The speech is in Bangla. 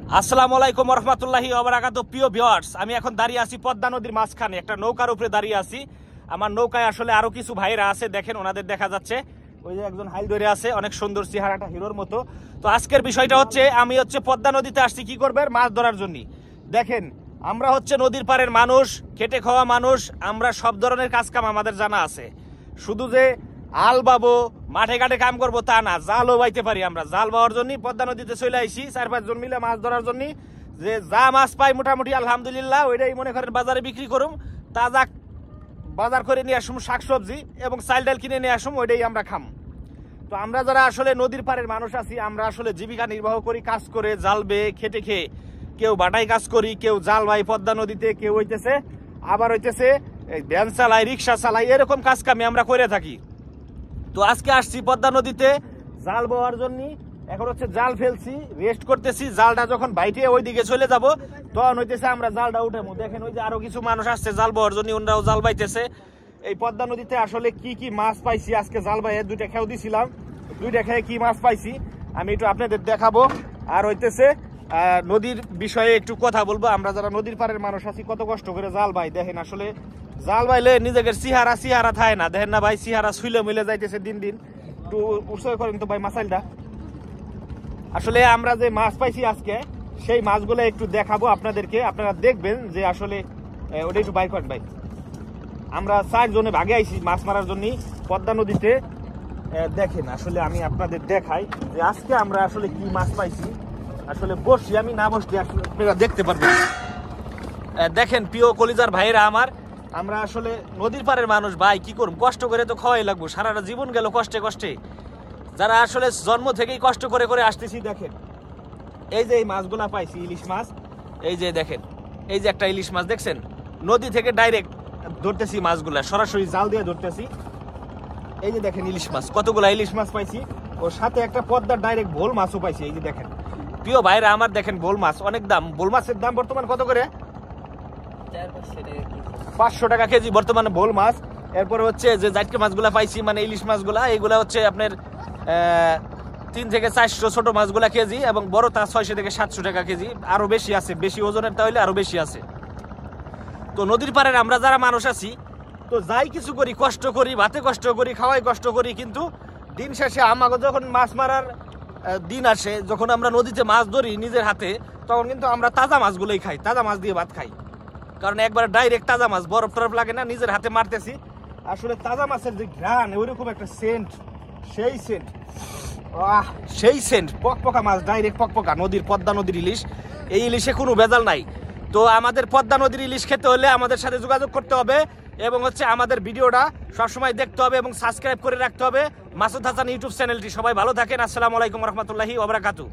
আসসালামু আলাইকুম রহমতুল্লাহি ওয়া বারাকাতুহু। প্রিয় ভিউয়ার্স, আমি এখন দাঁড়িয়ে আছি পদ্মা নদীর মাঝখানে, একটা নৌকার উপরে দাঁড়িয়ে আছি। আমার নৌকায় আসলে আরো কিছু ভাইরা আছে, দেখেন ওনাদের দেখা যাচ্ছে। ওই যে একজন হাইল ধরে আছে, অনেক সুন্দর চেহারাটা হিরোর মতো। তো আজকের বিষয়টা হচ্ছে, আমি পদ্মা নদীতে আসছি কি করবে, মাছ ধরার জন্য। দেখেন, আমরা নদীর পাড়ের মানুষ, খেটে খাওয়া মানুষ, আমরা সব ধরনের কাজ কাম আমাদের জানা আছে। শুধু যে আল বাবো মাঠে ঘাটে কাম করবো তা না, জালও বাইতে পারি। আমরা জাল বাওয়ার জন্য পদ্মা নদীতে চলে আইছি 4-5 জন মিলে মাছ ধরার জন্য। যে যা মাছ পাই মোটামুটি আলহামদুলিল্লাহ ওইটাই মনে করেন বাজারে বিক্রি করুম। তাজা বাজার করে নিয়ে আসুম, শাকসবজি এবং চাল ডাল কিনে নিয়ে আসুম, ওইটাই আমরা খাম। তো আমরা যারা আসলে নদীর পাড়ের মানুষ আছি, আমরা আসলে জীবিকা নির্বাহ করি কাজ করে, জাল বেয়ে খেটে খেয়ে। কেউ বাটাই কাজ করি, কেউ জাল বাই পদ্মা নদীতে, কেউ আবার ভ্যান চালাই, রিক্সা চালাই, এরকম কাজ কামি আমরা করে থাকি। তো আজকে আসছি পদ্মা নদীতে জাল বোয়ার জন্য। এখন জাল ফেলছি, রেস্ট করতেছি। জালটা যখন বাইটে ওইদিকে চলে যাব, তখন আমরা জালটা উঠাবো। দেখেন ওই যে আরো কিছু মানুষ আসছে জাল বোয়ার জন্য, ওনারাও জাল বাইতেছে। এই পদ্মা নদীতে আসলে কি কি মাছ পাইছি আজকে জাল বাইয়ে, 2টা খেয়েও দিছিলাম। 2টা খেয়ে কি মাছ পাইছি আমি একটু আপনাদের দেখাবো। আর নদীর বিষয়ে একটু কথা বলবো। আমরা যারা নদীর পাড়ের মানুষ আছি, কত কষ্ট করে জাল বাই। দেখেন আসলে জাল বাইলে নিজেকে সিহারা থাকে না, দেখেন না ভাই, সিহারা শুইলে মিলে যাইতেছে দিন দিন। একটু উৎসাহ করেন তো ভাই মাসাইলটা। আসলে আমরা যে মাছ পাইছি আজকে, সেই মাছগুলো একটু দেখাবো আপনাদেরকে। আপনারা দেখবেন যে আসলে ওটা একটু বাইর করেন ভাই। আমরা 4 জনে ভাগে আইছি মাছ মারার জন্য পদ্মা নদীতে। দেখেন আসলে আমি আপনাদের দেখাই যে আজকে আমরা আসলে কি মাছ পাইছি। আসলে বসি, আমি না বসলে আসলে আপনারা দেখতে পারবেন। দেখেন প্রিয় কলিজার ভাইরা আমার, আমরা আসলে নদীর পাড়ের মানুষ ভাই, কি করব, কষ্ট করে তো খাওয়াই লাগবো। সারাটা জীবন গেল কষ্টে কষ্টে, যারা আসলে জন্ম থেকেই কষ্ট করে করে আসতেছি। দেখেন এই যে এই মাছগুলা পাইছি, ইলিশ মাছ। এই যে দেখেন, এই যে একটা ইলিশ মাছ দেখছেন, নদী থেকে ডাইরেক্ট ধরতেছি মাছগুলা, সরাসরি জাল দিয়ে ধরতেছি। এই যে দেখেন ইলিশ মাছ, কতগুলা ইলিশ মাছ পাইছি। ওর সাথে একটা পদ্মার ডাইরেক্ট ভোল মাছও পাইছি। এই যে দেখেন প্রিয় ভাইরা আমার, দেখেন ভোল মাছ অনেক দাম। ভোল মাছের দাম বর্তমান কত করে? 500 টাকা কেজি বর্তমানে ভোল মাছ। এরপরে যে জাটকা মাছগুলা পাইছি, মানে ইলিশ মাছগুলা, এইগুলা আপনার 3 থেকে 400 ছোট মাছগুলা কেজি, এবং বড় তা 600 থেকে 700 টাকা কেজি। আরো বেশি আছে, বেশি ওজনের তাহলে আরো বেশি আছে। তো নদীর পাড়ের আমরা যারা মানুষ আছি, তো যাই কিছু করি, কষ্ট করি, ভাতে কষ্ট করি, খাওয়াই কষ্ট করি, কিন্তু দিন শেষে আমাকে যখন মাছ মারার দিন আসে, যখন আমরা নদীতে মাছ ধরি নিজের হাতে, তখন কিন্তু আমরা তাজা মাছগুলোই খাই, তাজা মাছ দিয়ে ভাত খাই। কারণ একবার ডাইরেক্ট তাজা মাছ, বরফ টরফ লাগে না, নিজের হাতে মারতেছি। আসলে তাজা মাছের যে ঘ্রাণ, ওইরকম একটা সেন্ট, সেই সেন্ট পকপকা মাছ, ডাইরেক্ট পকপকা নদীর, পদ্মা নদীর ইলিশ। এই ইলিশে কোনো ভেজাল নাই। তো আমাদের পদ্মা নদীর ইলিশ খেতে হলে আমাদের সাথে যোগাযোগ করতে হবে, এবং আমাদের ভিডিওটা সবসময় দেখতে হবে এবং সাবস্ক্রাইব করে রাখতে হবে মাসুদ হাসান ইউটিউব চ্যানেলটি। সবাই ভালো থাকেন। আসসালামু আলাইকুম রহমতুল্লাহি ওয়া বারাকাতুহু।